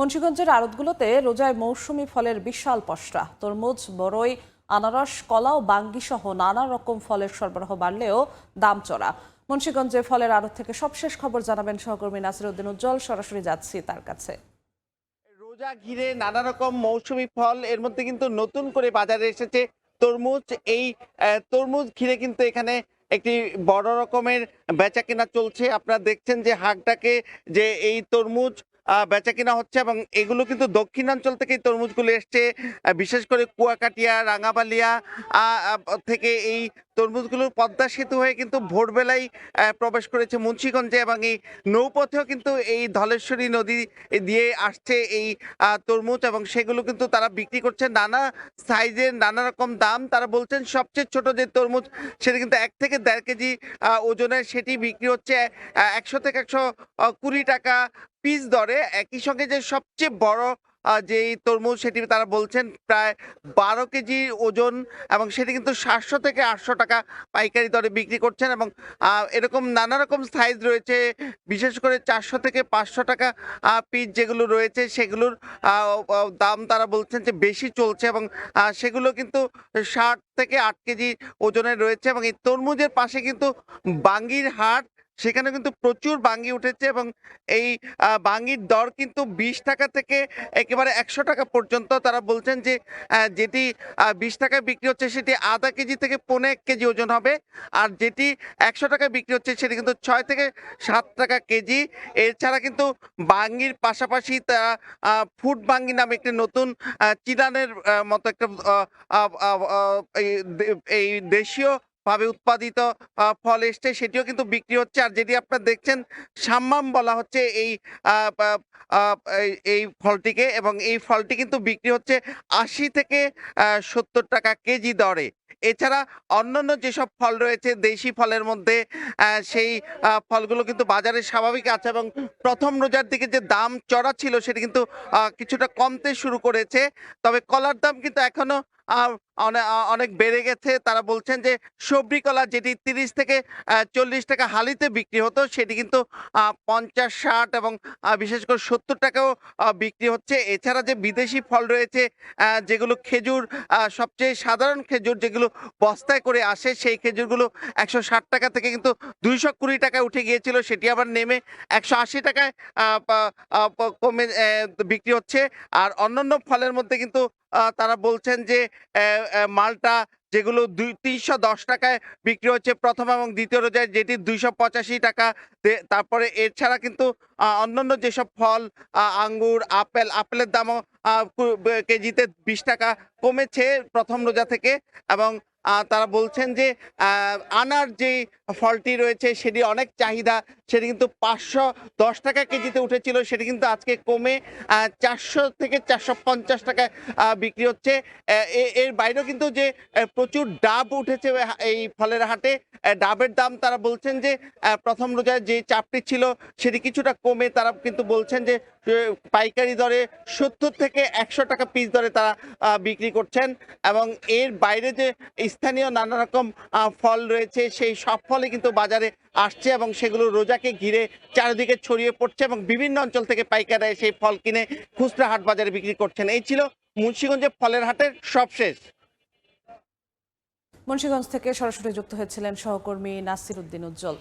মুন্সিগঞ্জের আড়তগুলোতে রোজায় মৌসুমি ফলের বিশাল পসরা। তরমুজ, বরই, আনারস, কলা ও বাঙ্গি সহ নানা রকম ফলের সরবরাহ বাড়লেও দাম চড়া। মুন্সিগঞ্জে ফলের আড়ত থেকে সবশেষ খবর জানাবেন সহকর্মী নাসিরউদ্দিন উজ্জ্বল। সরাসরি যাচ্ছি তার কাছে। রোজা ঘিরে নানা রকম মৌসুমী ফল, এর মধ্যে কিন্তু নতুন করে বাজারে এসেছে তরমুজ। এই তরমুজ ঘিরে কিন্তু এখানে একটি বড় রকমের বেচাকেনা চলছে। আপনারা দেখছেন যে হাকডাকে যে এই তরমুজ বেচাকেনা হচ্ছে, এবং এগুলো কিন্তু দক্ষিণাঞ্চল থেকে এই তরমুজগুলো এসছে। বিশেষ করে কুয়াকাটিয়া, রাঙাবালিয়া থেকে এই তরমুজগুলো পদ্মা সেতু হয়ে কিন্তু ভোরবেলায় প্রবেশ করেছে মুন্সিগঞ্জে, এবং এই নৌপথেও কিন্তু এই ধলেশ্বরী নদী দিয়ে আসছে এই তরমুজ, এবং সেগুলো কিন্তু তারা বিক্রি করছে নানা সাইজের, নানা রকম দাম। তারা বলছেন সবচেয়ে ছোট যে তরমুজ সেটা কিন্তু 1 থেকে 1.5 কেজি ওজনের, সেটি বিক্রি হচ্ছে 100 থেকে 120 টাকা পিস দরে। একই সঙ্গে যে সবচেয়ে বড় যেই তরমুজ সেটি তারা বলছেন প্রায় 12 কেজি ওজন, এবং সেটি কিন্তু 700 থেকে 800 টাকা পাইকারি দরে বিক্রি করছেন। এবং এরকম নানা রকম সাইজ রয়েছে, বিশেষ করে 400 থেকে 500 টাকা পিস যেগুলো রয়েছে সেগুলোর দাম তারা বলছেন যে বেশি চলছে, এবং সেগুলো কিন্তু 60 থেকে 8 কেজি ওজনের রয়েছে। এবং এই তরমুজের পাশে কিন্তু বাঙ্গির হাট, সেখানে কিন্তু প্রচুর বাঙ্গি উঠেছে, এবং এই বাঙ্গির দর কিন্তু 20 টাকা থেকে একেবারে 100 টাকা পর্যন্ত। তারা বলছেন যে যেটি 20 টাকায় বিক্রি হচ্ছে সেটি আধা কেজি থেকে 1.25 কেজি ওজন হবে, আর যেটি 100 টাকায় বিক্রি হচ্ছে সেটি কিন্তু 6 থেকে 7 টাকা কেজি। এছাড়া কিন্তু বাঙ্গির পাশাপাশি তারা ফুড বাঙ্গি নামে একটি নতুন চিনানের মতো একটা এই দেশীয় ভাবে উৎপাদিত ফল এসছে, সেটিও কিন্তু বিক্রি হচ্ছে। আর যেটি আপনারা দেখছেন সাম্মাম বলা হচ্ছে এই এই ফলটিকে, এবং এই ফলটি কিন্তু বিক্রি হচ্ছে 80 থেকে 70 টাকা কেজি দরে। এছাড়া অন্যান্য যেসব ফল রয়েছে দেশি ফলের মধ্যে, সেই ফলগুলো কিন্তু বাজারে স্বাভাবিক আছে, এবং প্রথম রোজার দিকে যে দাম চড়া ছিল সেটি কিন্তু কিছুটা কমতে শুরু করেছে। তবে কলার দাম কিন্তু এখনো অনেক বেড়ে গেছে। তারা বলছেন যে সবরি কলা যেটি 30 থেকে 40 টাকা হালিতে বিক্রি হতো সেটি কিন্তু 50, 60 এবং বিশেষ করে 70 টাকাও বিক্রি হচ্ছে। এছাড়া যে বিদেশি ফল রয়েছে, যেগুলো খেজুর, সবচেয়ে সাধারণ খেজুর যেগুলো বস্তায় করে আসে, সেই খেজুরগুলো 160 টাকা থেকে কিন্তু 220 টাকায় উঠে গিয়েছিল, সেটি আবার নেমে 180 টাকায় কমে বিক্রি হচ্ছে। আর অন্যান্য ফলের মধ্যে কিন্তু তারা বলছেন যে মালটা যেগুলো 310 টাকায় বিক্রি হচ্ছে প্রথম এবং দ্বিতীয় রোজায়, যেটি 285 টাকা। তারপরে এছাড়া কিন্তু অন্যান্য যেসব ফল, আঙ্গুর, আপেলের দামও কেজিতে 20 টাকা কমেছে প্রথম রোজা থেকে। এবং তারা বলছেন যে আনার যে ফলটি রয়েছে সেটি অনেক চাহিদা, সেটি কিন্তু 510 টাকা কেজিতে উঠেছিল, সেটি কিন্তু আজকে কমে 400 থেকে 450 টাকায় বিক্রি হচ্ছে। এর বাইরেও কিন্তু যে প্রচুর ডাব উঠেছে এই ফলের হাটে, ডাবের দাম তারা বলছেন যে প্রথম রোজায় যে চাপটি ছিল সেটি কিছুটা কমে তারা কিন্তু বলছেন যে পাইকারি দরে 70 থেকে 100 টাকা পিস দরে তারা বিক্রি করছেন। এবং এর বাইরে যে স্থানীয় নানা রকম ফল রয়েছে সেই সব ফলই কিন্তু বাজারে আসছে, এবং সেগুলো রোজাকে ঘিরে চারিদিকে ছড়িয়ে পড়ছে, এবং বিভিন্ন অঞ্চল থেকে পাইকাররা সেই ফল কিনে খুচরা হাট বাজারে বিক্রি করছেন। এই ছিল মুন্সিগঞ্জে ফলের হাটের সবশেষ। মুন্সিগঞ্জ থেকে সরাসরি যুক্ত হয়েছিলেন সহকর্মী নাসিরউদ্দিন উজ্জ্বল।